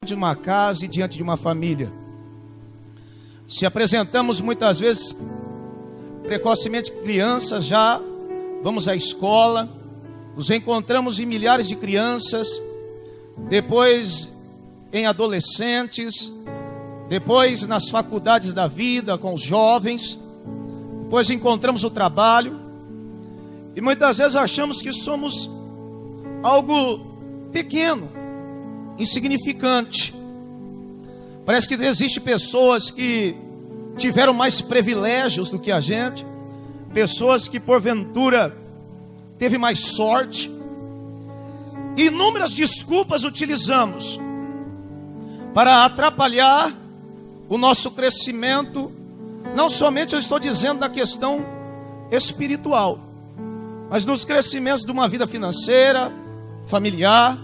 de uma casa e diante de uma família. Se apresentamos muitas vezes precocemente crianças, já vamos à escola, nos encontramos em milhares de crianças, depois em adolescentes, depois nas faculdades da vida com os jovens, depois encontramos o trabalho, e muitas vezes achamos que somos algo pequeno, insignificante. Parece que existem pessoas que tiveram mais privilégios do que a gente, pessoas que porventura teve mais sorte. Inúmeras desculpas utilizamos para atrapalhar o nosso crescimento. Não somente eu estou dizendo da questão espiritual, mas nos crescimentos de uma vida financeira, familiar,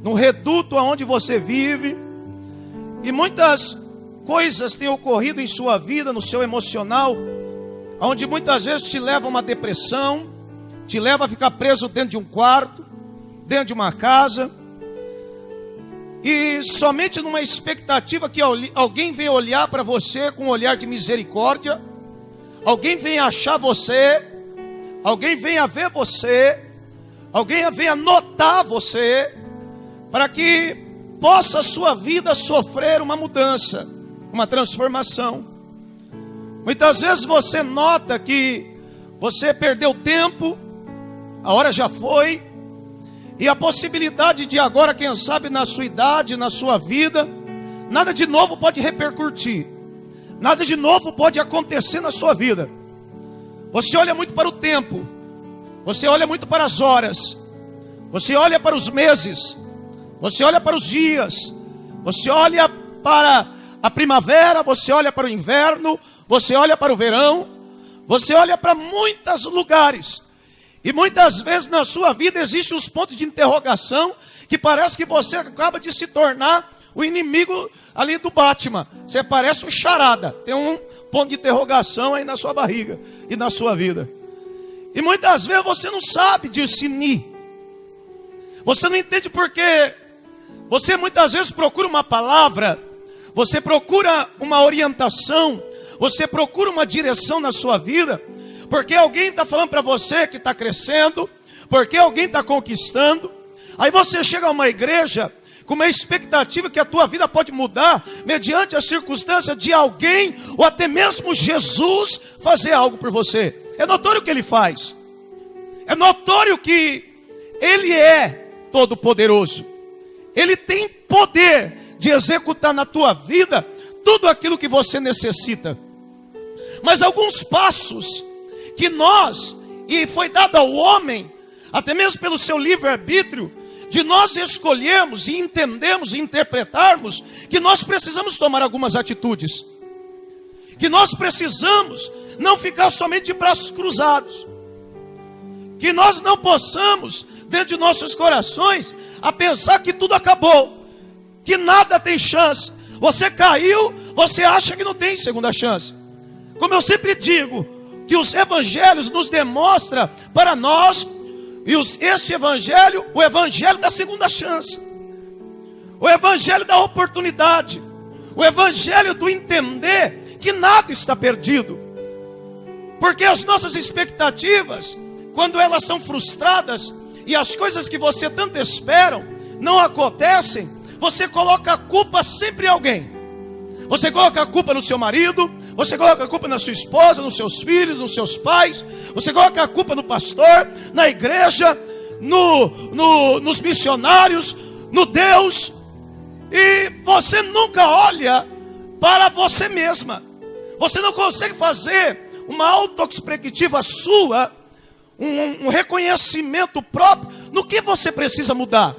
no reduto aonde você vive. E muitas coisas têm ocorrido em sua vida, no seu emocional, onde muitas vezes te leva a uma depressão, te leva a ficar preso dentro de um quarto, dentro de uma casa, e somente numa expectativa que alguém venha olhar para você com um olhar de misericórdia, alguém venha achar você, alguém venha ver você, alguém venha notar você, para que possa a sua vida sofrer uma mudança, uma transformação. Muitas vezes você nota que você perdeu tempo, a hora já foi, e a possibilidade de agora, quem sabe na sua idade, na sua vida, nada de novo pode repercutir, nada de novo pode acontecer na sua vida. Você olha muito para o tempo, você olha muito para as horas, você olha para os meses, você olha para os dias, você olha para a primavera, você olha para o inverno, você olha para o verão, você olha para muitos lugares. E muitas vezes na sua vida existem os pontos de interrogação que parece que você acaba de se tornar o inimigo ali do Batman. Você parece um charada, tem um ponto de interrogação aí na sua barriga e na sua vida. E muitas vezes você não sabe discernir. Você não entende porque você muitas vezes procura uma palavra, você procura uma orientação, você procura uma direção na sua vida, porque alguém está falando para você que está crescendo, porque alguém está conquistando. Aí você chega a uma igreja com uma expectativa que a tua vida pode mudar mediante a circunstância de alguém, ou até mesmo Jesus, fazer algo por você. É notório o que ele faz, é notório que ele é todo poderoso, ele tem poder de executar na tua vida tudo aquilo que você necessita. Mas alguns passos que nós, e foi dado ao homem, até mesmo pelo seu livre-arbítrio, de nós escolhermos e entendemos e interpretarmos que nós precisamos tomar algumas atitudes, que nós precisamos não ficar somente de braços cruzados, que nós não possamos, dentro de nossos corações, a pensar que tudo acabou, que nada tem chance. Você caiu, você acha que não tem segunda chance. Como eu sempre digo, que os evangelhos nos demonstram para nós, e este evangelho, o evangelho da segunda chance, o evangelho da oportunidade, o evangelho do entender que nada está perdido, porque as nossas expectativas, quando elas são frustradas, e as coisas que você tanto espera não acontecem, você coloca a culpa sempre em alguém. Você coloca a culpa no seu marido, você coloca a culpa na sua esposa, nos seus filhos, nos seus pais, você coloca a culpa no pastor, na igreja, nos missionários, no Deus, e você nunca olha para você mesma. Você não consegue fazer uma autoperspectiva sua, um reconhecimento próprio no que você precisa mudar.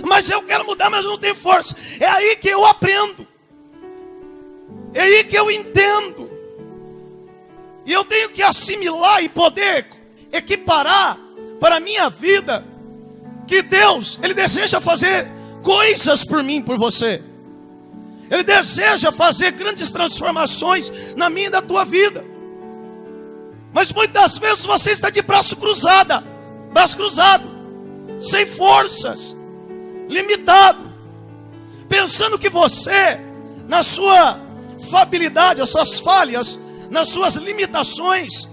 Mas eu quero mudar, mas eu não tenho força. É aí que eu aprendo, é aí que eu entendo, e eu tenho que assimilar e poder equiparar para a minha vida que Deus, Ele deseja fazer coisas por mim, por você. Ele deseja fazer grandes transformações na minha e na tua vida. Mas muitas vezes você está de braço cruzado, sem forças, limitado. pensando que você, na sua fabilidade, as suas falhas, nas suas limitações,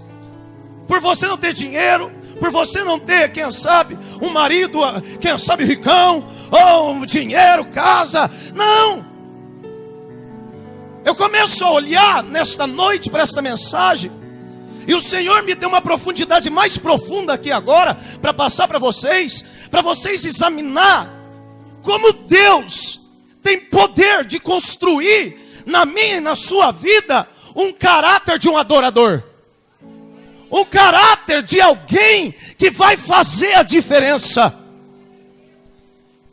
por você não ter dinheiro, por você não ter, quem sabe, um marido, quem sabe ricão, ou dinheiro, casa, não. Eu começo a olhar nesta noite para esta mensagem, e o Senhor me deu uma profundidade mais profunda aqui agora, para passar para vocês examinar como Deus tem poder de construir na minha e na sua vida um caráter de um adorador. Um caráter de alguém que vai fazer a diferença.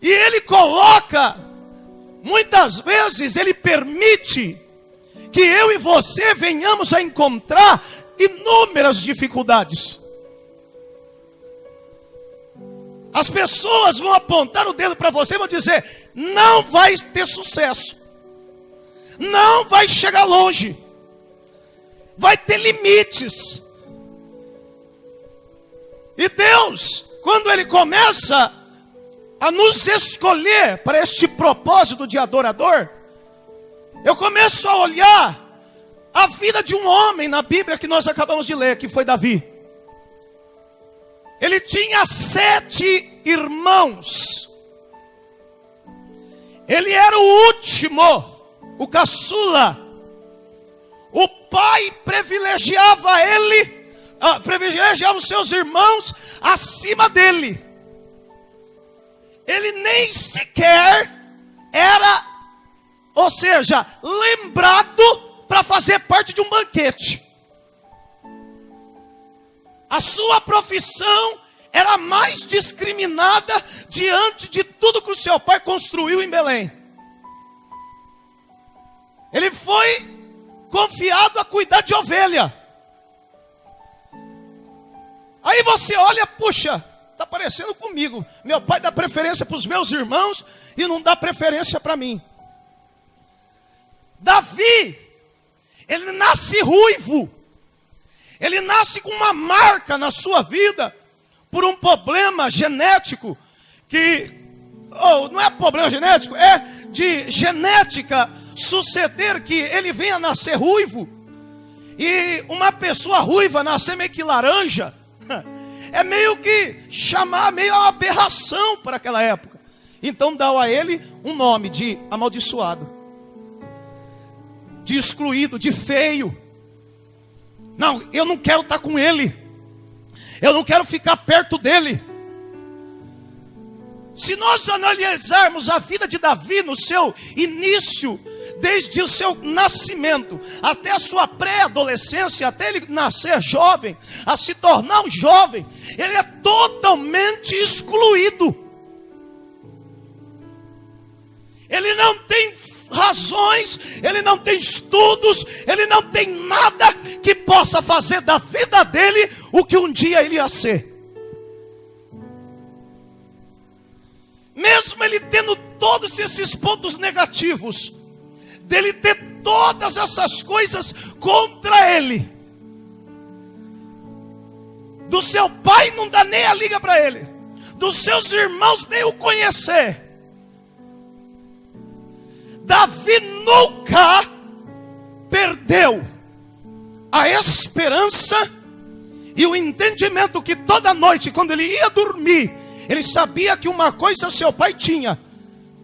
E Ele coloca, muitas vezes Ele permite que eu e você venhamos a encontrar inúmeras dificuldades. As pessoas vão apontar o dedo para você e vão dizer: não vai ter sucesso, não vai chegar longe, vai ter limites. E Deus, quando Ele começa a nos escolher para este propósito de adorador, eu começo a olhar a vida de um homem na Bíblia que nós acabamos de ler, que foi Davi. Ele tinha 7 irmãos. Ele era o último, o caçula. O pai privilegiava ele, privilegiava os seus irmãos acima dele. Ele nem sequer era, ou seja, lembrado para fazer parte de um banquete. A sua profissão era mais discriminada diante de tudo que o seu pai construiu em Belém. Ele foi confiado a cuidar de ovelha. Aí você olha, puxa, está parecendo comigo. Meu pai dá preferência para os meus irmãos e não dá preferência para mim. Davi, ele nasce ruivo. Ele nasce com uma marca na sua vida por um problema genético que, não é problema genético, é de genética suceder que ele venha nascer ruivo. E uma pessoa ruiva nascer meio que laranja, é meio que chamar meio uma aberração para aquela época. Então dá a ele um nome de amaldiçoado, de excluído, de feio. Não, eu não quero estar com ele. Eu não quero ficar perto dele. Se nós analisarmos a vida de Davi no seu início, desde o seu nascimento até a sua pré-adolescência, até ele nascer jovem, a se tornar um jovem, ele é totalmente excluído. Ele não tem razões, ele não tem estudos, ele não tem nada que possa fazer da vida dele o que um dia ele ia ser. Mesmo ele tendo todos esses pontos negativos, dele ter todas essas coisas contra ele, do seu pai não dá nem a liga para ele, dos seus irmãos nem o conhecer, Davi nunca perdeu a esperança e o entendimento que toda noite, quando ele ia dormir, ele sabia que uma coisa seu pai tinha,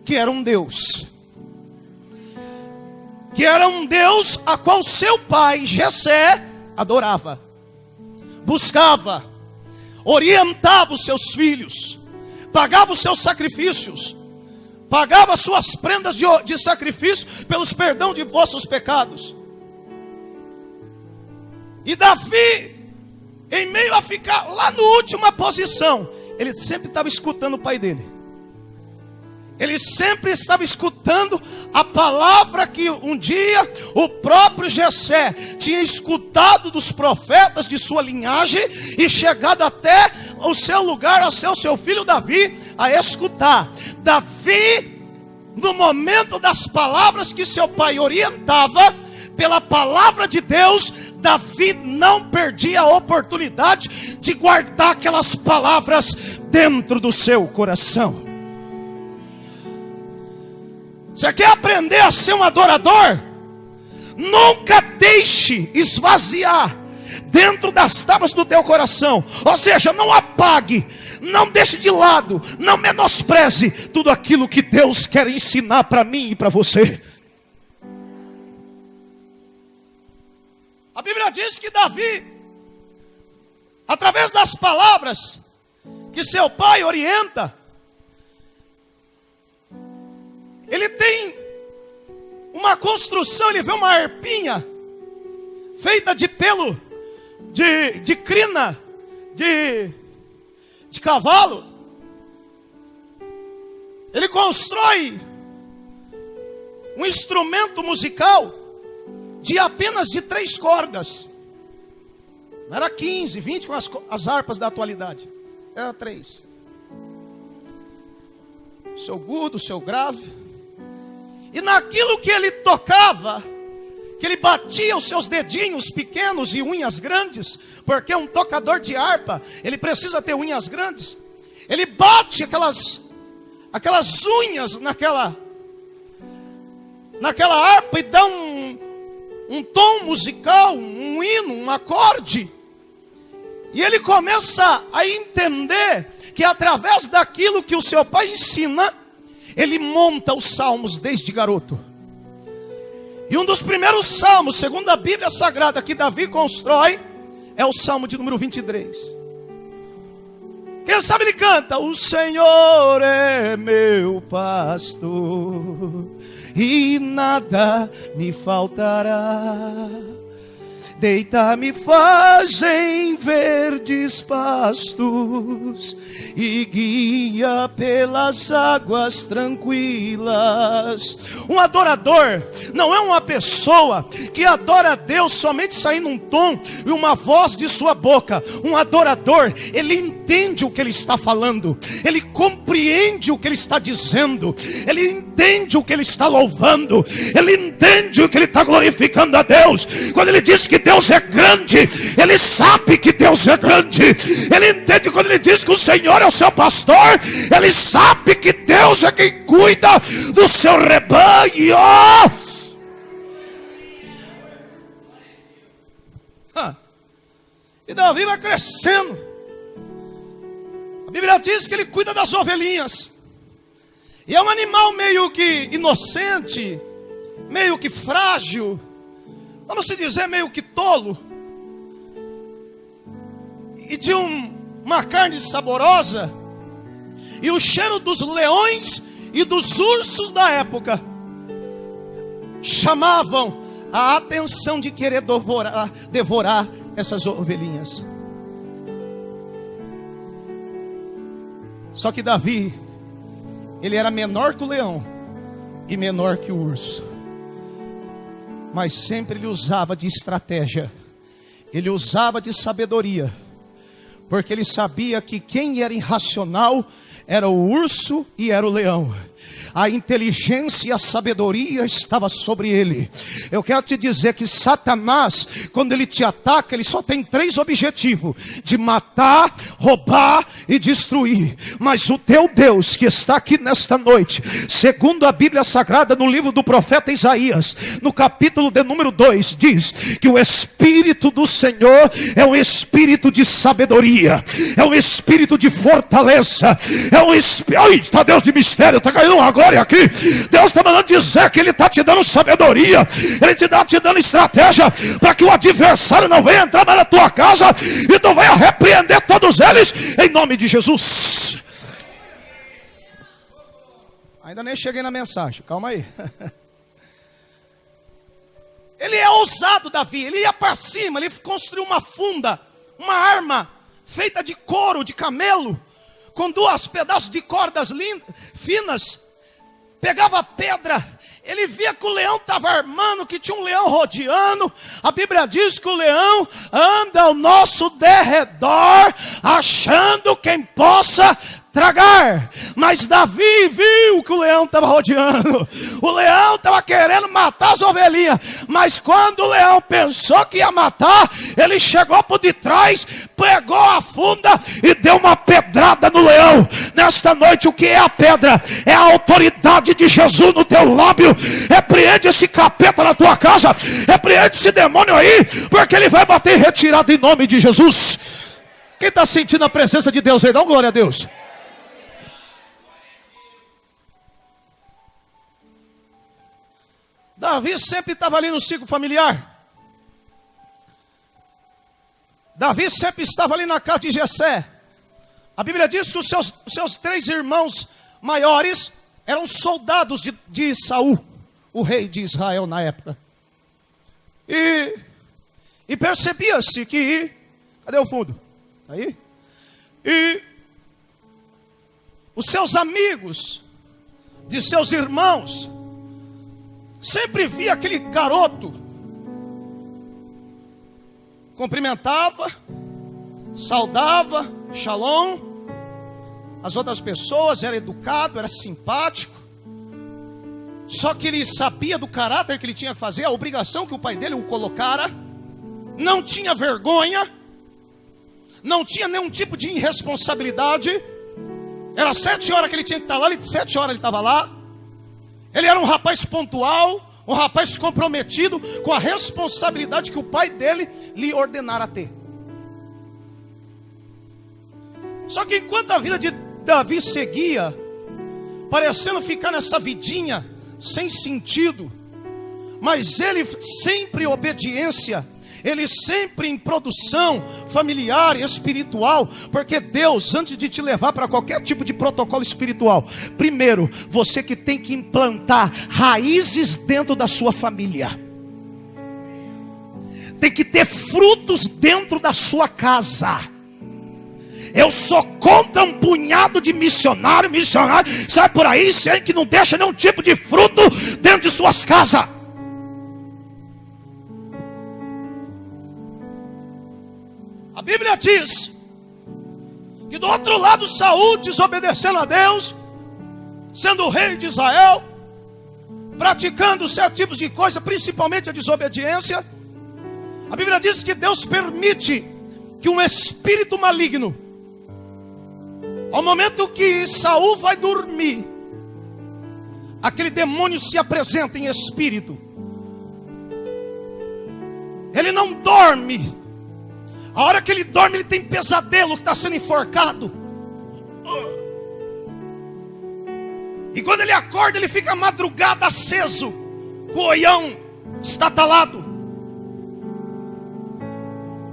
que era um Deus. Que era um Deus a qual seu pai, Jessé, adorava, buscava, orientava os seus filhos, pagava os seus sacrifícios, pagava suas prendas de sacrifício pelos perdão de vossos pecados. E Davi, em meio a ficar lá na última posição, ele sempre estava escutando o pai dele. Ele sempre estava escutando a palavra que um dia o próprio Jessé tinha escutado dos profetas de sua linhagem e chegado até o seu lugar, ao seu filho Davi, a escutar. Davi, no momento das palavras que seu pai orientava, pela palavra de Deus, Davi não perdia a oportunidade de guardar aquelas palavras dentro do seu coração. Você quer aprender a ser um adorador? Nunca deixe esvaziar dentro das tábuas do teu coração. Ou seja, não apague, não deixe de lado, não menospreze tudo aquilo que Deus quer ensinar para mim e para você. A Bíblia diz que Davi, através das palavras que seu pai orienta, ele tem uma construção, ele vê uma arpinha feita de pelo, de crina, de cavalo. Ele constrói um instrumento musical de apenas de 3 cordas. Não era 15, 20 com as harpas da atualidade. Era 3. O seu agudo, o seu grave. E naquilo que ele tocava, que ele batia os seus dedinhos pequenos e unhas grandes, porque um tocador de harpa, ele precisa ter unhas grandes. Ele bate aquelas unhas naquela harpa e dá um tom musical, um hino, um acorde. E ele começa a entender que através daquilo que o seu pai ensina, ele monta os salmos desde garoto. E um dos primeiros salmos, segundo a Bíblia Sagrada, que Davi constrói, é o Salmo de número 23. Quem sabe ele canta: o Senhor é meu pastor e nada me faltará. Deitar-me faz em verdes pastos e guia pelas águas tranquilas. Um adorador não é uma pessoa que adora a Deus somente saindo um tom e uma voz de sua boca. Um adorador, ele entende o que ele está falando, ele compreende o que ele está dizendo, ele entende o que ele está louvando, ele entende o que ele está glorificando a Deus. Quando ele diz que Deus é grande, ele sabe que Deus é grande. Ele entende quando ele diz que o Senhor é o seu pastor, ele sabe que Deus é quem cuida do seu rebanho. E Davi vai crescendo. A Bíblia diz que ele cuida das ovelhinhas. E é um animal meio que inocente, meio que frágil, vamos se dizer meio que tolo, e de uma carne saborosa, e o cheiro dos leões e dos ursos da época chamavam a atenção de querer devorar essas ovelhinhas. Só que Davi, ele era menor que o leão e menor que o urso, mas sempre ele usava de estratégia, ele usava de sabedoria, porque ele sabia que quem era irracional era o urso e era o leão. A inteligência e a sabedoria estava sobre ele. Eu quero te dizer que Satanás, quando ele te ataca, ele só tem 3 objetivos: de matar, roubar e destruir. Mas o teu Deus que está aqui nesta noite, segundo a Bíblia Sagrada, no livro do profeta Isaías, no capítulo de número 2, diz que o Espírito do Senhor é um espírito de sabedoria, é um espírito de fortaleza, é um espírito... Está Deus de mistério, está caindo agora aqui. Deus está mandando dizer que ele está te dando sabedoria, ele está te dando estratégia para que o adversário não venha entrar na tua casa e tu venha repreender todos eles em nome de Jesus. Ainda nem cheguei na mensagem, calma aí. Ele é ousado, Davi. Ele ia para cima, ele construiu uma funda, uma arma feita de couro de camelo, com 2 pedaços de cordas finas. Pegava pedra, ele via que o leão estava armando, que tinha um leão rodeando. A Bíblia diz que o leão anda ao nosso derredor, achando quem possa tragar. Mas Davi viu que o leão estava rodeando. O leão estava querendo matar as ovelhinhas. Mas quando o leão pensou que ia matar, ele chegou por detrás, pegou a funda e deu uma pedrada no leão. Nesta noite, o que é a pedra? É a autoridade de Jesus no teu lábio. Repreende esse capeta na tua casa. Repreende esse demônio aí, porque ele vai bater em retirada em nome de Jesus. Quem está sentindo a presença de Deus aí? Dá uma glória a Deus. Davi sempre estava ali no ciclo familiar. Davi sempre estava ali na casa de Jessé. A Bíblia diz que os seus 3 irmãos maiores eram soldados de Saul, o rei de Israel na época. E percebia-se que... Cadê o fundo? Aí? E os seus amigos, de seus irmãos, sempre via aquele garoto, cumprimentava, saudava, shalom, as outras pessoas, era educado, era simpático, só que ele sabia do caráter que ele tinha que fazer, a obrigação que o pai dele o colocara, não tinha vergonha, não tinha nenhum tipo de irresponsabilidade. Era 7 horas que ele tinha que estar lá, 7 horas ele estava lá. Ele era um rapaz pontual, um rapaz comprometido com a responsabilidade que o pai dele lhe ordenara ter. Só que enquanto a vida de Davi seguia, parecendo ficar nessa vidinha sem sentido, mas ele sempre em obediência, ele sempre em produção familiar e espiritual, porque Deus, antes de te levar para qualquer tipo de protocolo espiritual, primeiro, você que tem que implantar raízes dentro da sua família, tem que ter frutos dentro da sua casa. Eu sou contra um punhado de missionário, sai por aí sem que não deixa nenhum tipo de fruto dentro de suas casas. A Bíblia diz que do outro lado Saul, desobedecendo a Deus, sendo o rei de Israel, praticando certos tipos de coisa, principalmente a desobediência, a Bíblia diz que Deus permite que um espírito maligno, ao momento que Saul vai dormir, aquele demônio se apresenta em espírito. Ele não dorme. A hora que ele dorme, ele tem pesadelo que está sendo enforcado. E quando ele acorda, ele fica madrugada aceso, com o olhão estatalado.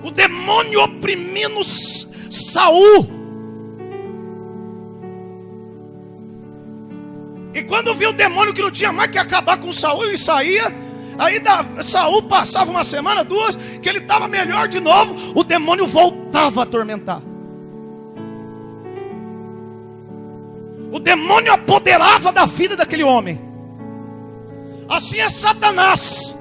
O demônio oprimindo Saul. E quando viu o demônio que não tinha mais que acabar com Saul, ele saía. Aí Saul passava 1 semana, 2, que ele estava melhor de novo, o demônio voltava a atormentar. O demônio apoderava da vida daquele homem. Assim é Satanás.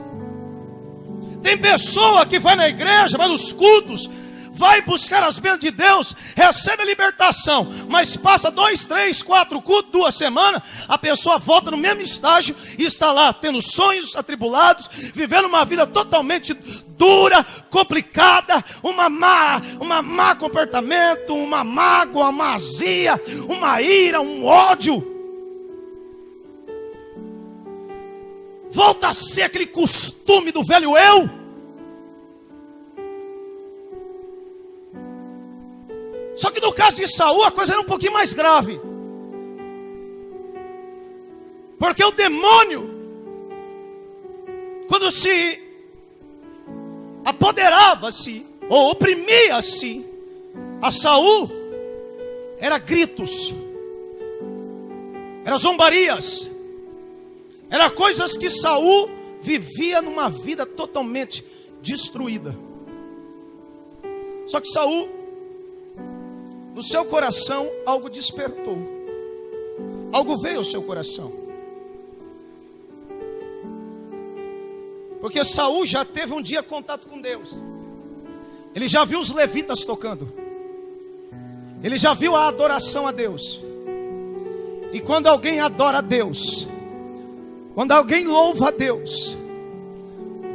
Tem pessoa que vai na igreja, vai nos cultos, vai buscar as bênçãos de Deus, recebe a libertação, mas passa 2, 3, 4 cultos, 2 semanas, a pessoa volta no mesmo estágio e está lá tendo sonhos atribulados, vivendo uma vida totalmente dura, complicada, uma má comportamento, uma mágoa, uma azia, uma ira, um ódio. Volta a ser aquele costume do velho eu. Só que no caso de Saul a coisa era um pouquinho mais grave. Porque o demônio, quando se apoderava-se ou oprimia-se a Saul, era gritos, era zombarias, era coisas que Saul vivia numa vida totalmente destruída. Só que Saul, no seu coração, algo despertou. Algo veio ao seu coração. Porque Saul já teve um dia contato com Deus. Ele já viu os levitas tocando. Ele já viu a adoração a Deus. E quando alguém adora a Deus, quando alguém louva a Deus,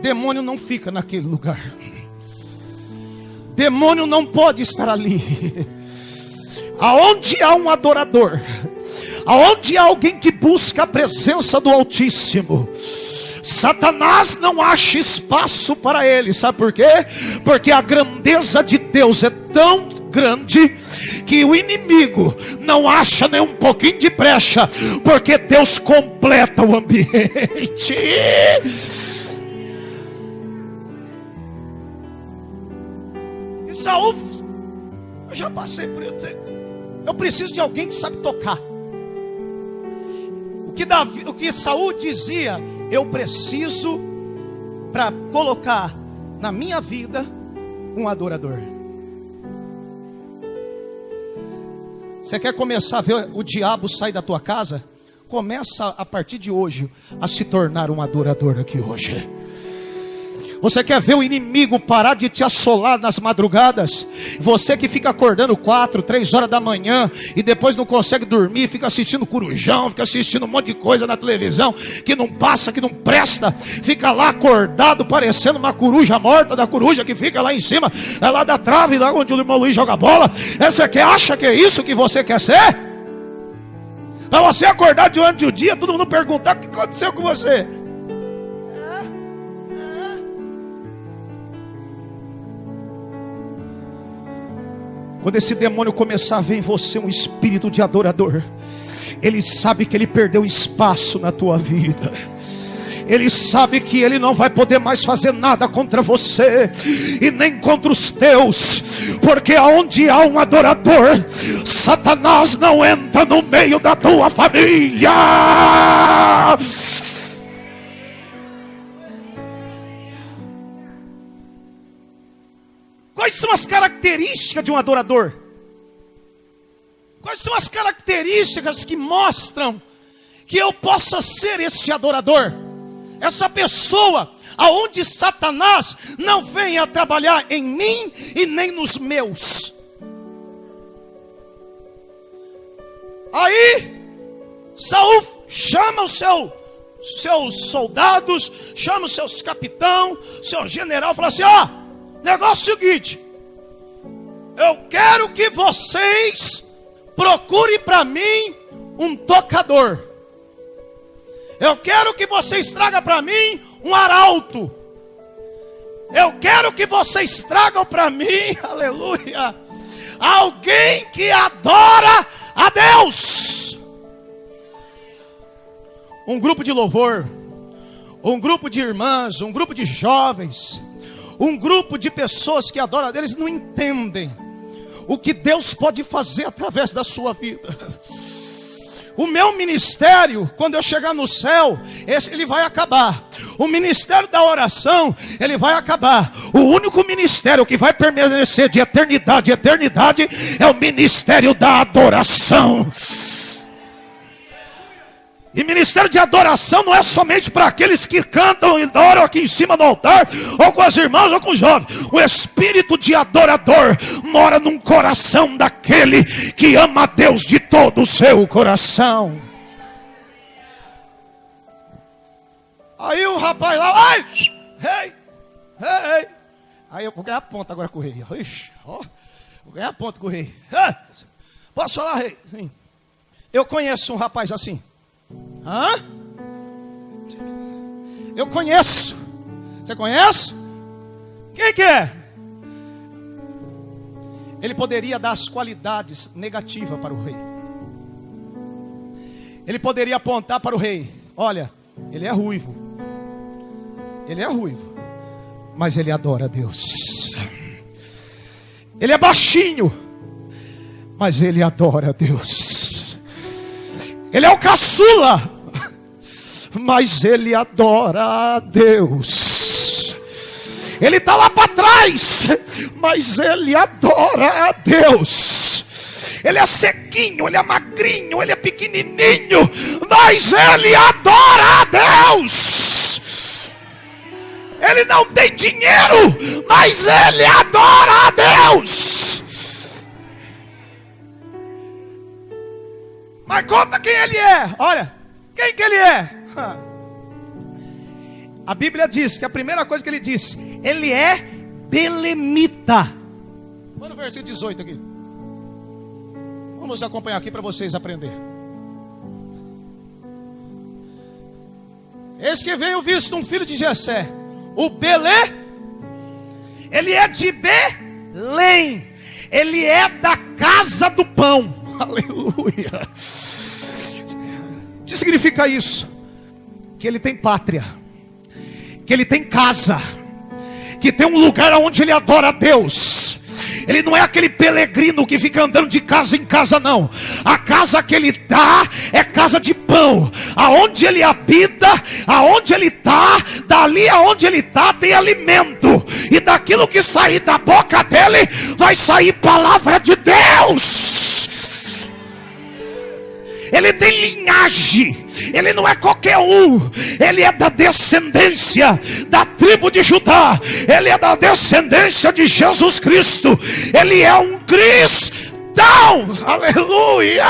demônio não fica naquele lugar. Demônio não pode estar ali. Aonde há um adorador, aonde há alguém que busca a presença do Altíssimo, Satanás não acha espaço para ele. Sabe por quê? Porque a grandeza de Deus é tão grande que o inimigo não acha nem um pouquinho de brecha, porque Deus completa o ambiente. E Saul, eu já passei por isso. Eu preciso de alguém que sabe tocar. O que Saul dizia, eu preciso para colocar na minha vida um adorador. Você quer começar a ver o diabo sair da tua casa? Começa a partir de hoje a se tornar um adorador aqui hoje. Você quer ver o inimigo parar de te assolar nas madrugadas? Você que fica acordando 4, 3 horas da manhã e depois não consegue dormir, fica assistindo corujão, fica assistindo um monte de coisa na televisão que não passa, que não presta, fica lá acordado parecendo uma coruja morta, da coruja que fica lá em cima, lá da trave, lá onde o irmão Luiz joga bola. Você que acha que é isso que você quer ser? Para você acordar durante o dia, todo mundo perguntar o que aconteceu com você. Quando esse demônio começar a ver em você um espírito de adorador, ele sabe que ele perdeu espaço na tua vida. Ele sabe que ele não vai poder mais fazer nada contra você e nem contra os teus, porque aonde há um adorador, Satanás não entra no meio da tua família. Quais são as características de um adorador? Quais são as características que mostram que eu possa ser esse adorador? Essa pessoa aonde Satanás não venha trabalhar em mim e nem nos meus. Aí Saul chama os seus soldados, chama os seus capitão, seu general, fala assim: ó, negócio é o seguinte, eu quero que vocês procurem para mim um tocador. Eu quero que vocês tragam para mim um arauto. Eu quero que vocês tragam para mim, aleluia, alguém que adora a Deus. Um grupo de louvor, um grupo de irmãs, um grupo de jovens, um grupo de pessoas que adoram a Deus, eles não entendem o que Deus pode fazer através da sua vida. O meu ministério, quando eu chegar no céu, ele vai acabar. O ministério da oração, ele vai acabar. O único ministério que vai permanecer de eternidade em eternidade é o ministério da adoração. E ministério de adoração não é somente para aqueles que cantam e adoram aqui em cima do altar, ou com as irmãs, ou com os jovens. O espírito de adorador mora num coração daquele que ama a Deus de todo o seu coração. Aí o rapaz lá, ai, ei. Aí eu vou ganhar ponto agora com o rei. Ixi, ó, vou ganhar ponto com o rei. Posso falar, rei? Sim. Eu conheço um rapaz assim. Hã? Eu conheço. Você conhece? Quem que é? Ele poderia dar as qualidades negativas para o rei. Ele poderia apontar para o rei: olha, ele é ruivo. Ele é ruivo, mas ele adora a Deus. Ele é baixinho, mas ele adora a Deus. Ele é o caçula, mas ele adora a Deus. Ele está lá para trás, mas ele adora a Deus. Ele é sequinho, ele é magrinho, ele é pequenininho, mas ele adora a Deus. Ele não tem dinheiro, mas ele adora a Deus. Mas conta quem ele é. Olha, quem que ele é? A Bíblia diz que a primeira coisa que ele disse, ele é belemita. Olha o versículo 18 aqui. Vamos acompanhar aqui para vocês aprenderem. Eis que veio visto um filho de Jessé, o Belê. Ele é de Belém. Ele é da casa do pão. Aleluia. O que significa isso? Que ele tem pátria, que ele tem casa, que tem um lugar onde ele adora a Deus. Ele não é aquele peregrino que fica andando de casa em casa, não. A casa que ele está é casa de pão. Aonde ele habita, aonde ele está, dali aonde ele está tem alimento. E daquilo que sair da boca dele vai sair palavra de Deus. Ele tem linhagem. Ele não é qualquer um. Ele é da descendência da tribo de Judá. Ele é da descendência de Jesus Cristo. Ele é um cristão. Aleluia.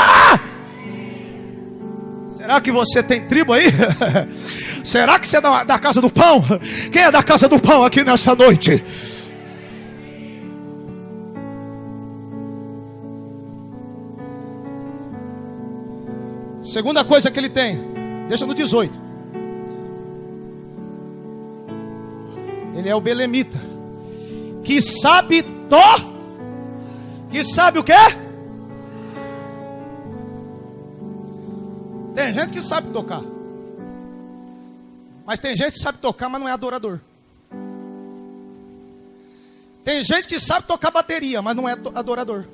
Será que você tem tribo aí? Será que você é da casa do pão? Quem é da casa do pão aqui nessa noite? Segunda coisa que ele tem, deixa no 18. Ele é o belemita, que sabe que sabe o quê? Tem gente que sabe tocar, mas tem gente que sabe tocar, mas não é adorador. Tem gente que sabe tocar bateria, mas não é adorador.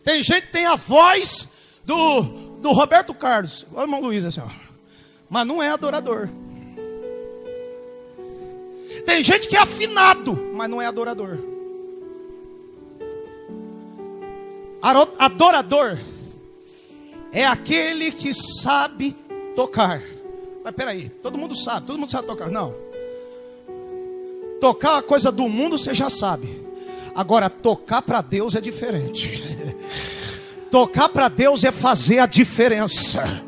Tem gente que tem a voz do Roberto Carlos, olha o irmão Luiz assim, ó, mas não é adorador. Tem gente que é afinado, mas não é adorador. Adorador é aquele que sabe tocar. Mas peraí, todo mundo sabe tocar. Não. Tocar a coisa do mundo você já sabe. Agora, tocar para Deus é diferente. Tocar para Deus é fazer a diferença.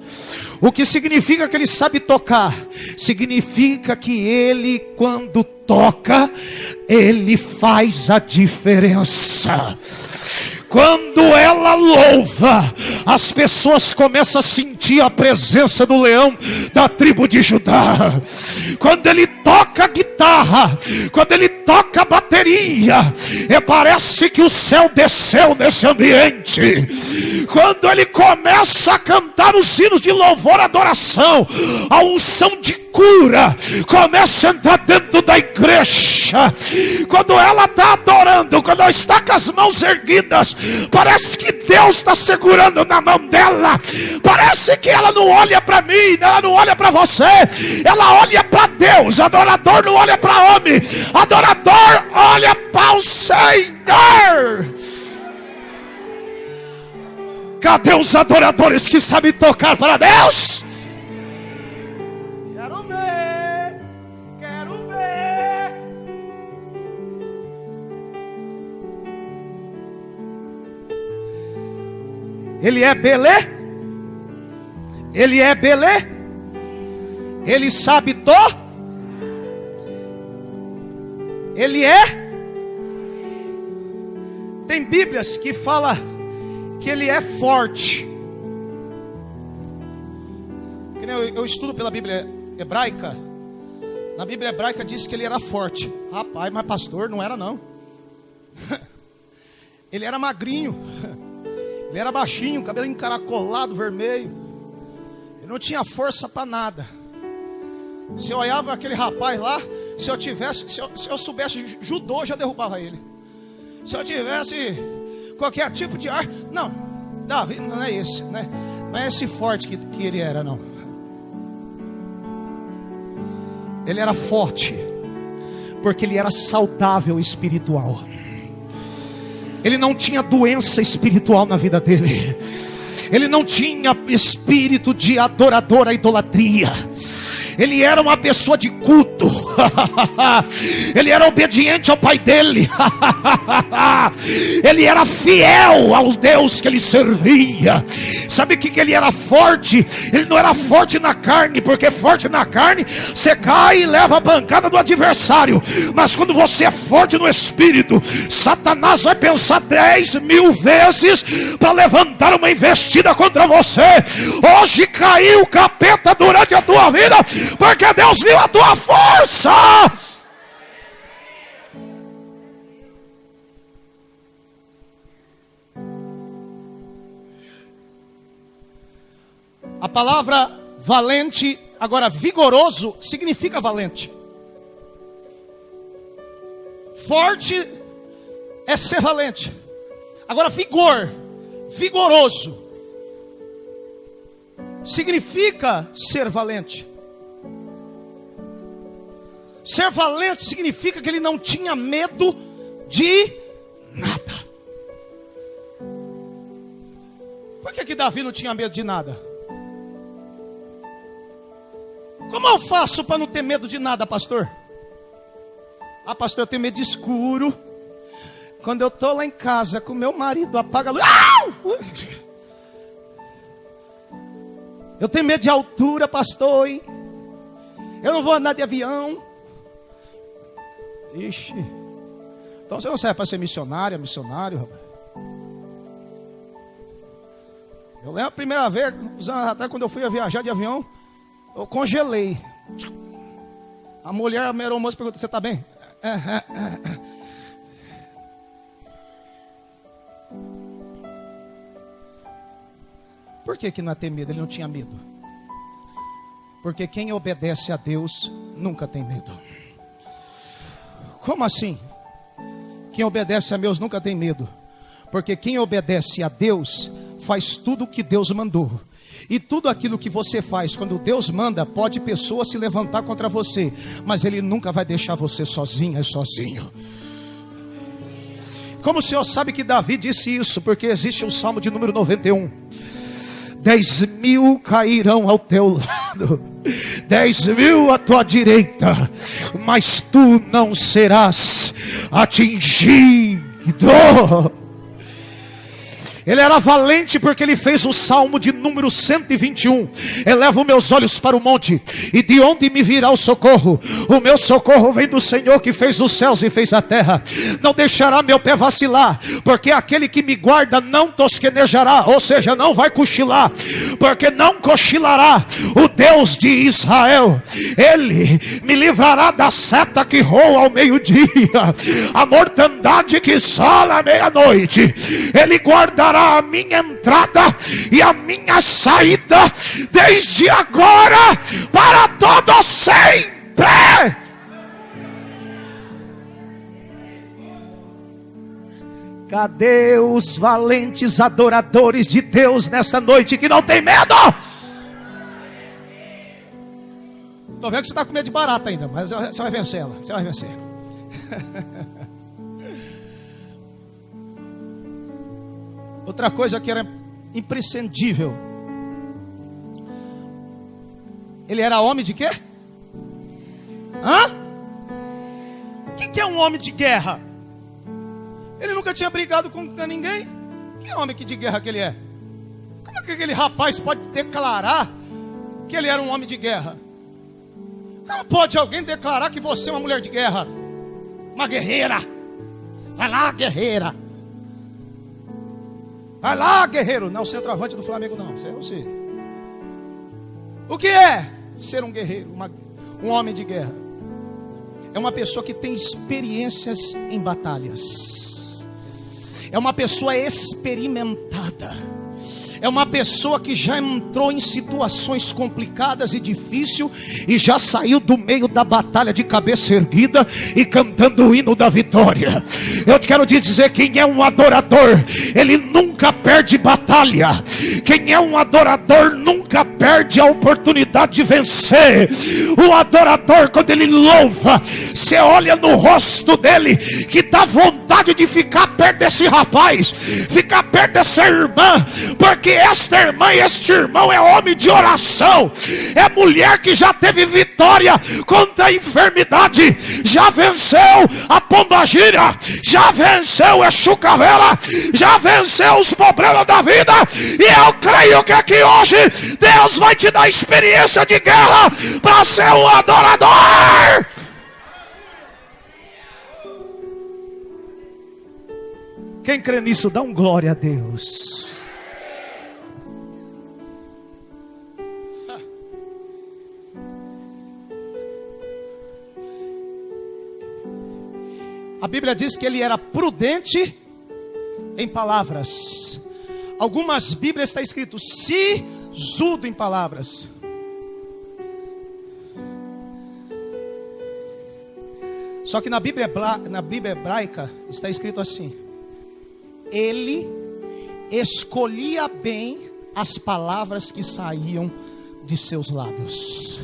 O que significa que ele sabe tocar? Significa que ele, quando toca, ele faz a diferença. Quando ela louva, as pessoas começam a sentir a presença do leão da tribo de Judá. Quando ele toca a guitarra, quando ele toca a bateria, parece que o céu desceu nesse ambiente. Quando ele começa a cantar os hinos de louvor e adoração, a unção de cura começa a entrar dentro da igreja. Quando ela está adorando, quando ela está com as mãos erguidas, parece que Deus está segurando na mão dela. Parece que ela não olha para mim, ela não olha para você, ela olha para Deus. Adorador não olha para homem, adorador olha para o Senhor. Cadê os adoradores que sabem tocar para Deus? Quero ver. Ele é Belê? Ele é Belê? Ele sabe Ele é? Tem Bíblias que fala que ele é forte. Eu estudo pela Bíblia hebraica. Na Bíblia hebraica diz que ele era forte. Rapaz, mas pastor, não era não. Ele era magrinho. Ele era baixinho, cabelo encaracolado, vermelho. Ele não tinha força para nada. Se eu olhava aquele rapaz lá, se eu soubesse judô, eu já derrubava ele. Se eu tivesse qualquer tipo de ar, não, Davi não é esse, né? Não é esse forte que ele era, não. Ele era forte porque ele era saudável espiritual. Ele não tinha doença espiritual na vida dele. Ele não tinha espírito de adorador à idolatria. Ele era uma pessoa de culto. Ele era obediente ao pai dele. Ele era fiel ao Deus que ele servia. Sabe o que ele era forte? Ele não era forte na carne, porque forte na carne você cai e leva a bancada do adversário. Mas quando você é forte no espírito, Satanás vai pensar 10.000 vezes para levantar uma investida contra você. Hoje caiu o capeta durante a tua vida, porque Deus viu a tua força. A palavra valente, agora vigoroso, significa valente. Forte é ser valente. Agora vigor, vigoroso, significa ser valente. Ser valente significa que ele não tinha medo de nada. Por que Davi não tinha medo de nada? Como eu faço para não ter medo de nada, pastor? Ah, pastor, eu tenho medo de escuro. Quando eu estou lá em casa com meu marido, apaga a luz. Eu tenho medo de altura, pastor. Eu não vou andar de avião. Ixi. Então você não serve para ser missionário, rapaz. Eu lembro a primeira vez, uns anos atrás, quando eu fui viajar de avião, eu congelei. A mulher, a aeromoça, perguntou: você está bem? Por que não é ter medo? Ele não tinha medo. Porque quem obedece a Deus nunca tem medo. Como assim? Quem obedece a Deus nunca tem medo. Porque quem obedece a Deus faz tudo o que Deus mandou. E tudo aquilo que você faz quando Deus manda, pode pessoa se levantar contra você, mas Ele nunca vai deixar você sozinha e sozinho. Como o Senhor sabe que Davi disse isso? Porque existe o Salmo de número 91. 10.000 cairão ao teu lado, 10.000 à tua direita, mas tu não serás atingido. Ele era valente porque ele fez o Salmo de número 121. Elevo meus olhos para o monte, e de onde me virá o socorro? O meu socorro vem do Senhor que fez os céus e fez a terra. Não deixará meu pé vacilar, porque aquele que me guarda não tosquenejará, ou seja, não vai cochilar, porque não cochilará o Deus de Israel. Ele me livrará da seta que roa ao meio-dia, a mortandade que sola à meia-noite. Ele guardará a minha entrada e a minha saída, desde agora para todo sempre. Cadê os valentes adoradores de Deus nessa noite que não tem medo? Estou vendo que você está com medo de barata ainda, mas você vai vencer ela, você vai vencer. Outra coisa que era imprescindível. Ele era homem de quê? O que é um homem de guerra? Ele nunca tinha brigado com ninguém. Que homem de guerra que ele é? Como é que aquele rapaz pode declarar que ele era um homem de guerra? Como pode alguém declarar que você é uma mulher de guerra? Uma guerreira. Vai lá, guerreira. Vai lá, guerreiro. Não, centroavante do Flamengo não, isso é você. O que é ser um guerreiro, um homem de guerra? É uma pessoa que tem experiências em batalhas. É uma pessoa experimentada. É uma pessoa que já entrou em situações complicadas e difíceis e já saiu do meio da batalha de cabeça erguida e cantando o hino da vitória. Eu quero te dizer, quem é um adorador, ele nunca perde batalha. Quem é um adorador nunca perde a oportunidade de vencer. O adorador, quando ele louva, você olha no rosto dele que dá vontade vontade de ficar perto desse rapaz, ficar perto dessa irmã, porque esta irmã e este irmão é homem de oração, é mulher que já teve vitória contra a enfermidade, já venceu a pombagira, já venceu a chucaveira, já venceu os problemas da vida, e eu creio que aqui hoje Deus vai te dar experiência de guerra para ser um adorador. Quem crê nisso, dá um glória a Deus. A Bíblia diz que ele era prudente em palavras. Algumas Bíblias está escrito sisudo em palavras. Só que na Bíblia hebraica está escrito assim: ele escolhia bem as palavras que saíam de seus lábios.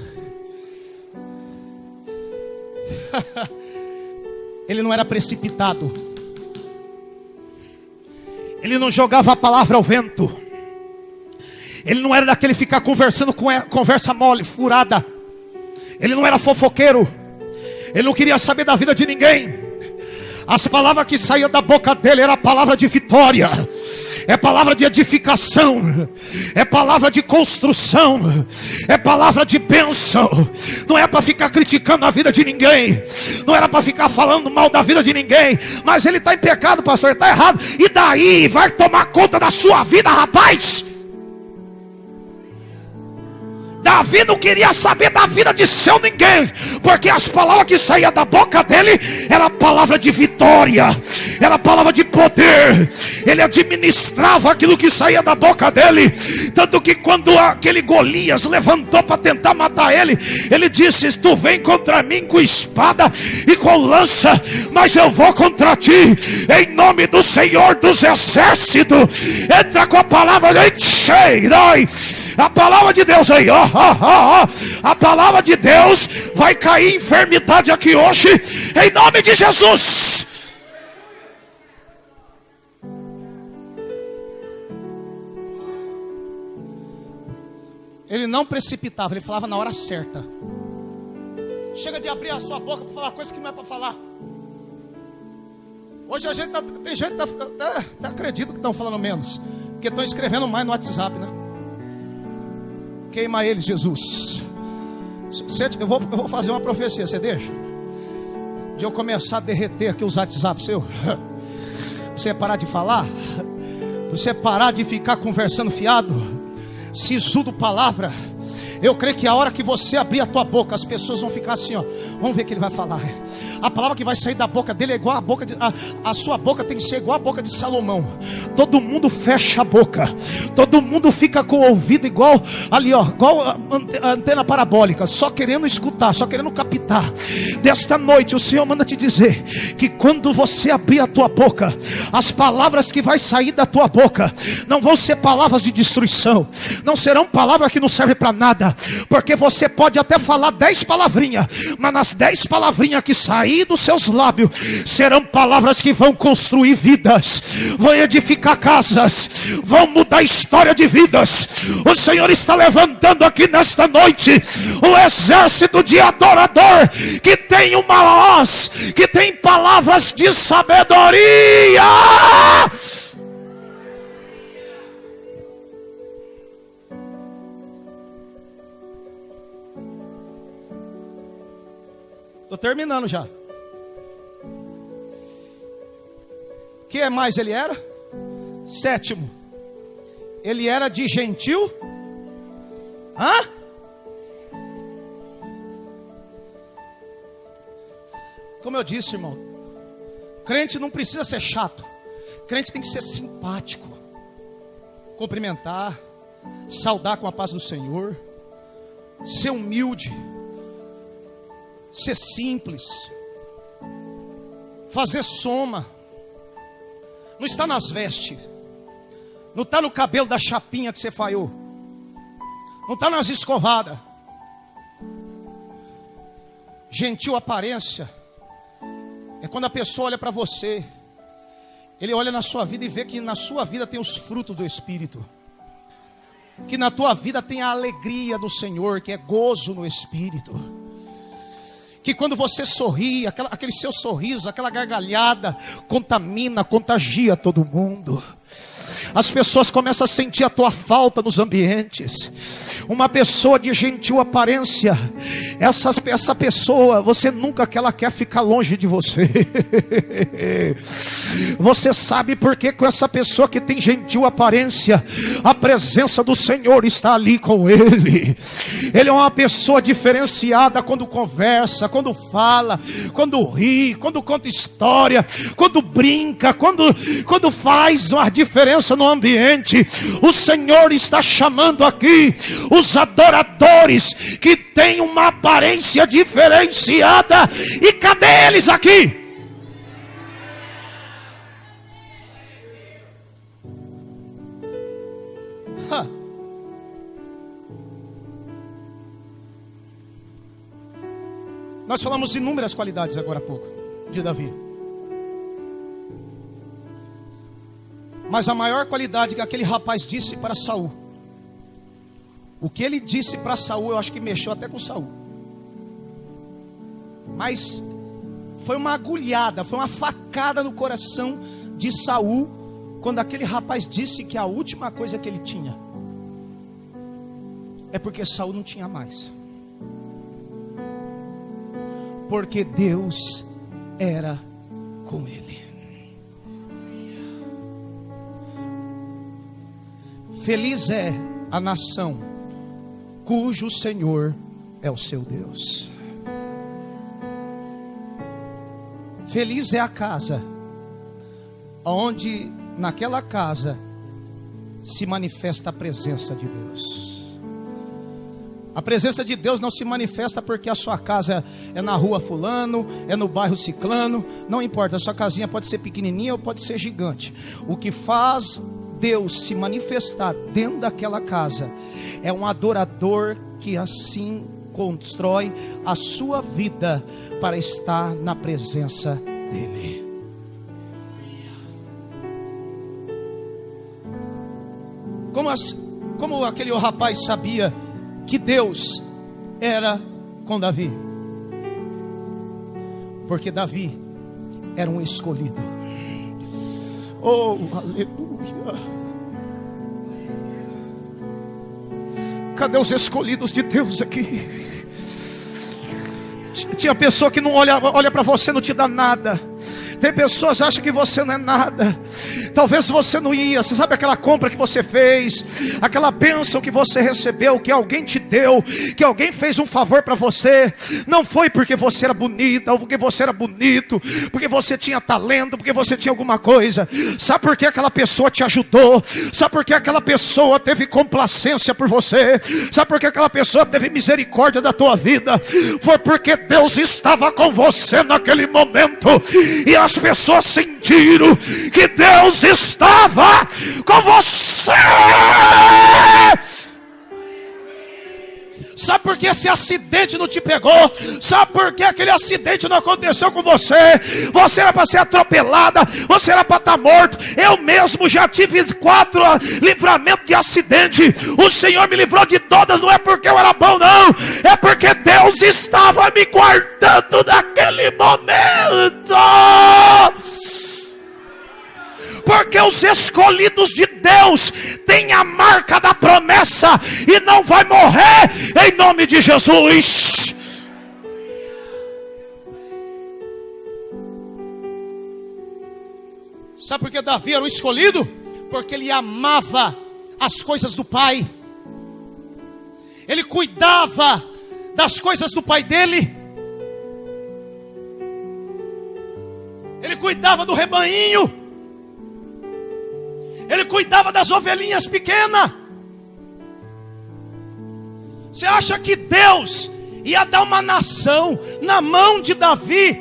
Ele não era precipitado. Ele não jogava a palavra ao vento. Ele não era daquele ficar conversando com conversa mole, furada. Ele não era fofoqueiro. Ele não queria saber da vida de ninguém. As palavras que saíam da boca dele era palavra de vitória, é palavra de edificação, é palavra de construção, é palavra de bênção. Não é para ficar criticando a vida de ninguém, não era para ficar falando mal da vida de ninguém. Mas ele está em pecado, pastor, ele está errado. E daí? Vai tomar conta da sua vida, rapaz. Davi não queria saber da vida de seu ninguém, porque as palavras que saíam da boca dele era palavra de vitória, era palavra de poder. Ele administrava aquilo que saía da boca dele. Tanto que quando aquele Golias levantou para tentar matar ele, ele disse: tu vem contra mim com espada e com lança, mas eu vou contra ti em nome do Senhor dos Exércitos. Entra com a palavra de cheiroi. A palavra de Deus aí, a palavra de Deus vai cair enfermidade aqui hoje, em nome de Jesus. Ele não precipitava, ele falava na hora certa. Chega de abrir a sua boca para falar coisa que não é para falar. Hoje a gente tem gente que até acredita que estão falando menos, porque estão escrevendo mais no WhatsApp, né? Queima eles, Jesus. Eu vou fazer uma profecia, você deixa? De eu começar a derreter aqui os WhatsApp seu. Você parar de falar, você parar de ficar conversando fiado, sisudo palavra. Eu creio que a hora que você abrir a tua boca, as pessoas vão ficar assim, ó. Vamos ver o que ele vai falar. A palavra que vai sair da boca dele é igual a boca de, a sua boca tem que ser igual a boca de Salomão. Todo mundo fecha a boca, todo mundo fica com o ouvido igual ali, ó, igual a antena parabólica, só querendo escutar, só querendo captar. Desta noite o Senhor manda te dizer que quando você abrir a tua boca, as palavras que vai sair da tua boca não vão ser palavras de destruição, não serão palavras que não servem para nada, porque você pode até falar 10 palavrinhas, mas nas 10 palavrinhas que sair dos seus lábios serão palavras que vão construir vidas, vão edificar casas, vão mudar a história de vidas. O Senhor está levantando aqui nesta noite um exército de adorador que tem uma voz, que tem palavras de sabedoria. Estou terminando já. O que mais ele era? Sétimo, ele era de gentil. Como eu disse, irmão, crente não precisa ser chato. Crente tem que ser simpático, cumprimentar, saudar com a paz do Senhor, ser humilde, ser simples, fazer soma. Não está nas vestes, não está no cabelo da chapinha que você falhou, não está nas escovadas. Gentil aparência é quando a pessoa olha para você Ele olha na sua vida e vê que na sua vida tem os frutos do Espírito. Que na tua vida tem a alegria do Senhor, que é gozo no Espírito. Que quando você sorri, aquele seu sorriso, aquela gargalhada, contagia todo mundo. As pessoas começam a sentir a tua falta nos ambientes. Uma pessoa de gentil aparência, essa pessoa, você nunca que ela quer ficar longe de você. Você sabe por que com essa pessoa que tem gentil aparência, a presença do Senhor está ali com ele. Ele é uma pessoa diferenciada quando conversa, quando fala, quando ri, quando conta história, quando brinca, quando faz uma diferença no ambiente. O Senhor está chamando aqui os adoradores que têm uma aparência diferenciada. E cadê eles aqui? Nós falamos inúmeras qualidades agora há pouco de Davi. Mas a maior qualidade que aquele rapaz disse para Saul, o que ele disse para Saul, eu acho que mexeu até com Saul. Mas foi uma agulhada, foi uma facada no coração de Saul, quando aquele rapaz disse que a última coisa que ele tinha é porque Saul não tinha mais. Porque Deus era com ele. Feliz é a nação cujo Senhor é o seu Deus. Feliz é a casa onde naquela casa se manifesta a presença de Deus. A presença de Deus não se manifesta porque a sua casa é na rua fulano, é no bairro ciclano. Não importa, a sua casinha pode ser pequenininha ou pode ser gigante. O que faz Deus se manifestar dentro daquela casa é um adorador que assim constrói a sua vida para estar na presença dele. Como aquele rapaz sabia que Deus era com Davi? Porque Davi era um escolhido. Oh, aleluia. Cadê os escolhidos de Deus aqui? Tinha pessoa que não olha para você, não te dá nada. Tem pessoas que acham que você não é nada. Talvez você não ia. Você sabe aquela compra que você fez, aquela bênção que você recebeu, que alguém te deu, que alguém fez um favor para você. Não foi porque você era bonita, ou porque você era bonito, porque você tinha talento, porque você tinha alguma coisa. Sabe por que aquela pessoa te ajudou? Sabe por que aquela pessoa teve complacência por você? Sabe por que aquela pessoa teve misericórdia da tua vida? Foi porque Deus estava com você naquele momento. E as pessoas sentiram que Deus estava com você. Sabe por que esse acidente não te pegou? Sabe por que aquele acidente não aconteceu com você? Você era para ser atropelada, você era para estar morto. Eu mesmo já tive 4 livramentos de acidente. O Senhor me livrou de todas. Não é porque eu era bom, não. É porque Deus estava me guardando naquele momento. Porque os escolhidos de Deus têm a marca da promessa e não vai morrer em nome de Jesus. Sabe por que Davi era o escolhido? Porque ele amava as coisas do pai. Ele cuidava das coisas do pai dele. Ele cuidava do rebanho. Ele cuidava das ovelhinhas pequenas. Você acha que Deus ia dar uma nação na mão de Davi?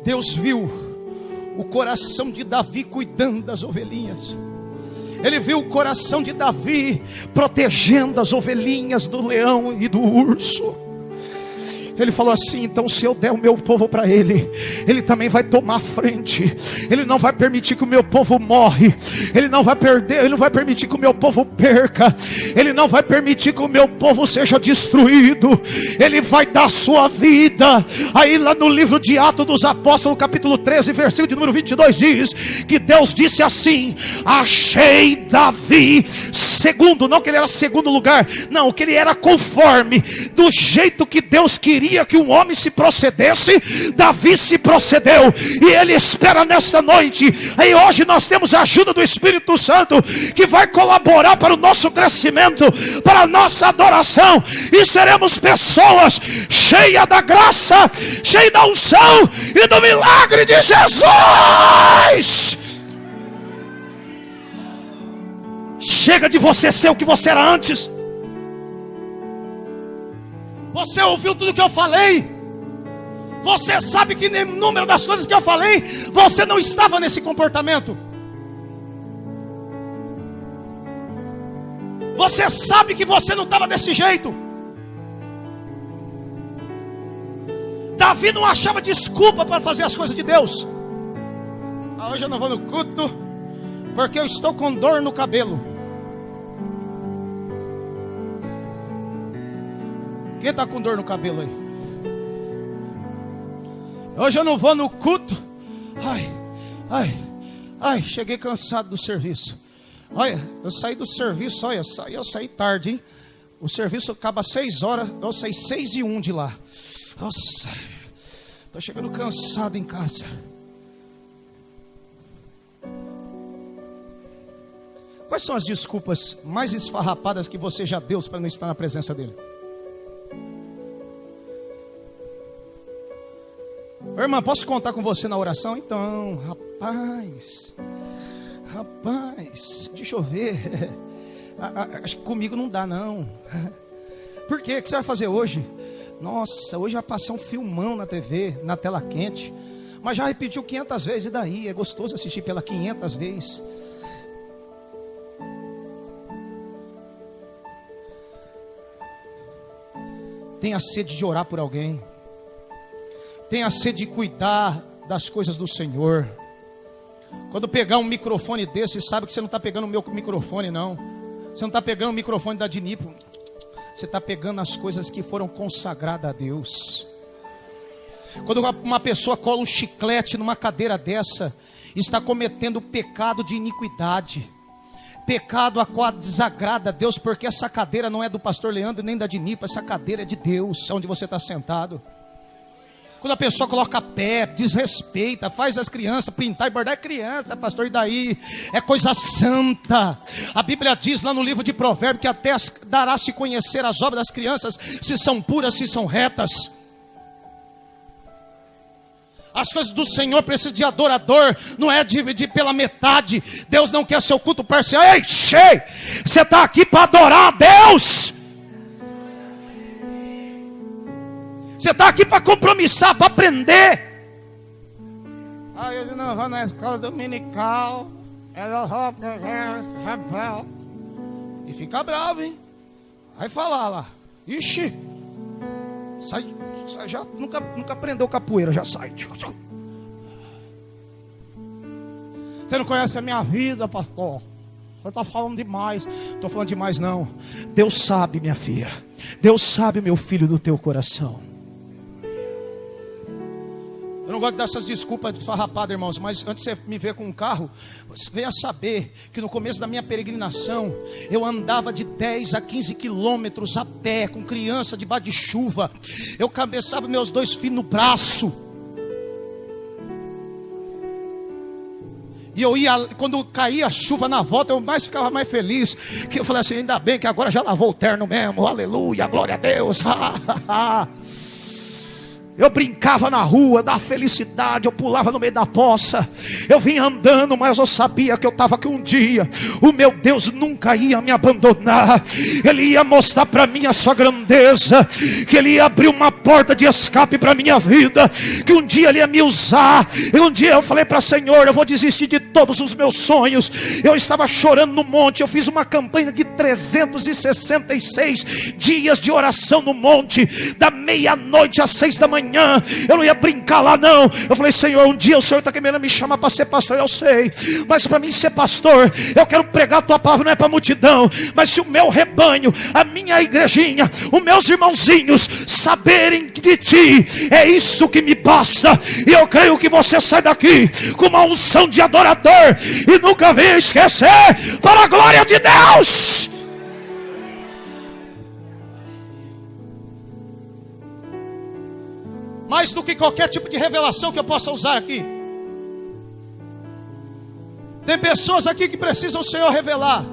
Deus viu o coração de Davi cuidando das ovelhinhas. Ele viu o coração de Davi protegendo as ovelhinhas do leão e do urso. Ele falou assim: então se eu der o meu povo para ele, ele também vai tomar a frente. Ele não vai permitir que o meu povo morre. Ele não vai perder, ele não vai permitir que o meu povo perca. Ele não vai permitir que o meu povo seja destruído. Ele vai dar sua vida. Aí lá no livro de Atos dos Apóstolos, capítulo 13, versículo de número 22, diz que Deus disse assim: achei Davi segundo, não que ele era segundo lugar, não, que ele era conforme, do jeito que Deus queria que um homem se procedesse, Davi se procedeu, e ele espera nesta noite. Aí hoje nós temos a ajuda do Espírito Santo, que vai colaborar para o nosso crescimento, para a nossa adoração, e seremos pessoas cheias da graça, cheias da unção e do milagre de Jesus. Chega de você ser o que você era antes. Você ouviu tudo que eu falei. Você sabe que nem número das coisas que eu falei, você não estava nesse comportamento. Você sabe que você não estava desse jeito. Davi não achava desculpa para fazer as coisas de Deus. Hoje eu não vou no culto porque eu estou com dor no cabelo. Quem está com dor no cabelo aí? Hoje eu não vou no culto. Ai, cheguei cansado do serviço. Olha, eu saí do serviço, olha, eu saí tarde, hein? O serviço acaba às 6 horas, eu saí 6:01 de lá. Nossa, estou chegando cansado em casa. Quais são as desculpas mais esfarrapadas que você já deu para não estar na presença dele? Irmã, posso contar com você na oração? Então, rapaz, deixa eu ver. Acho que comigo não dá não. Por quê? O que você vai fazer hoje? Nossa, hoje vai passar um filmão na TV, na tela quente. Mas já repetiu 500 vezes, e daí? É gostoso assistir pela 500 vezes. Tenha sede de orar por alguém. Tenha sede de cuidar das coisas do Senhor. Quando pegar um microfone desse, sabe que você não está pegando o meu microfone, não. Você não está pegando o microfone da Dinipo. Você está pegando as coisas que foram consagradas a Deus. Quando uma pessoa cola um chiclete numa cadeira dessa, está cometendo pecado de iniquidade. Pecado a qual desagrada a Deus, porque essa cadeira não é do pastor Leandro nem da Dinipo, essa cadeira é de Deus, onde você está sentado. Quando a pessoa coloca pé, desrespeita, faz as crianças pintar e bordar, é criança, pastor, e daí? É coisa santa. A Bíblia diz lá no livro de Provérbios que até dará-se conhecer as obras das crianças, se são puras, se são retas. As coisas do Senhor precisam de adorador, não é de pela metade. Deus não quer seu culto parcial. Ei, você está aqui para adorar a Deus. Você está aqui para compromissar, para aprender. Eu não vou na escola dominical. E fica bravo, hein? Vai falar lá. Ixi. Sai, já nunca aprendeu capoeira, já sai. Você não conhece a minha vida, pastor. Você está falando demais. Não estou falando demais, não. Deus sabe, minha filha. Deus sabe, meu filho, do teu coração. Eu não gosto dessas desculpas de farrapada, irmãos, mas antes de você me ver com um carro, você venha saber que no começo da minha peregrinação, eu andava de 10 a 15 quilômetros a pé, com criança debaixo de chuva. Eu cabeçava meus 2 filhos no braço. E eu ia, quando caía a chuva na volta, eu ficava mais feliz. Que eu falei assim, ainda bem que agora já lavou o terno mesmo. Aleluia, glória a Deus. Eu brincava na rua, da felicidade, eu pulava no meio da poça. Eu vinha andando, mas eu sabia que eu estava aqui um dia. O meu Deus nunca ia me abandonar. Ele ia mostrar para mim a sua grandeza. Que Ele ia abrir uma porta de escape para a minha vida. Que um dia Ele ia me usar. E um dia eu falei para o Senhor, eu vou desistir de todos os meus sonhos. Eu estava chorando no monte. Eu fiz uma campanha de 366 dias de oração no monte. Da meia-noite às 6 da manhã. Eu não ia brincar lá não. Eu falei, Senhor, um dia o Senhor está querendo me chamar para ser pastor. Eu sei, mas para mim ser pastor, eu quero pregar a tua palavra, não é para a multidão, mas se o meu rebanho, a minha igrejinha, os meus irmãozinhos saberem de ti, é isso que me basta. E eu creio que você sai daqui com uma unção de adorador e nunca venha esquecer, para a glória de Deus. Mais do que qualquer tipo de revelação que eu possa usar aqui. Tem pessoas aqui que precisam o Senhor revelar.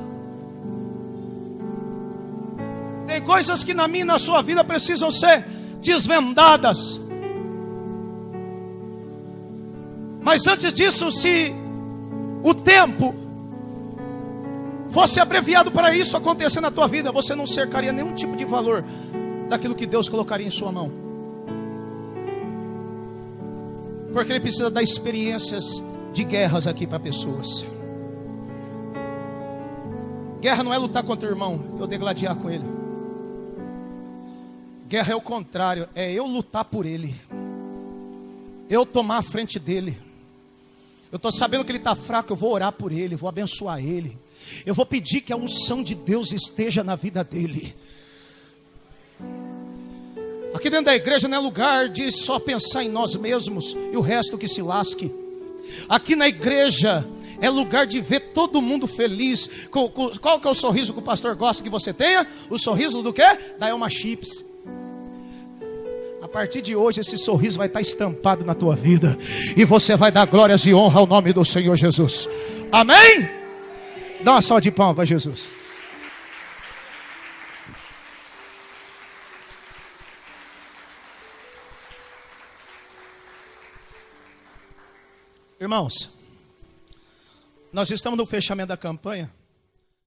Tem coisas que na minha e na sua vida precisam ser desvendadas. Mas antes disso, se o tempo fosse abreviado para isso acontecer na tua vida, você não cercaria nenhum tipo de valor daquilo que Deus colocaria em sua mão. Porque Ele precisa dar experiências de guerras aqui para pessoas. Guerra não é lutar contra o irmão, eu degladiar com ele. Guerra é o contrário, é eu lutar por ele. Eu tomar a frente dele. Eu estou sabendo que ele está fraco, eu vou orar por ele, vou abençoar ele. Eu vou pedir que a unção de Deus esteja na vida dele. Aqui dentro da igreja não é lugar de só pensar em nós mesmos e o resto que se lasque. Aqui na igreja é lugar de ver todo mundo feliz. Qual que é o sorriso que o pastor gosta que você tenha? O sorriso do quê? Da Elma Chips. A partir de hoje esse sorriso vai estar estampado na tua vida. E você vai dar glórias e honra ao nome do Senhor Jesus. Amém? Dá uma salva de palmas para Jesus. Irmãos, nós estamos no fechamento da campanha.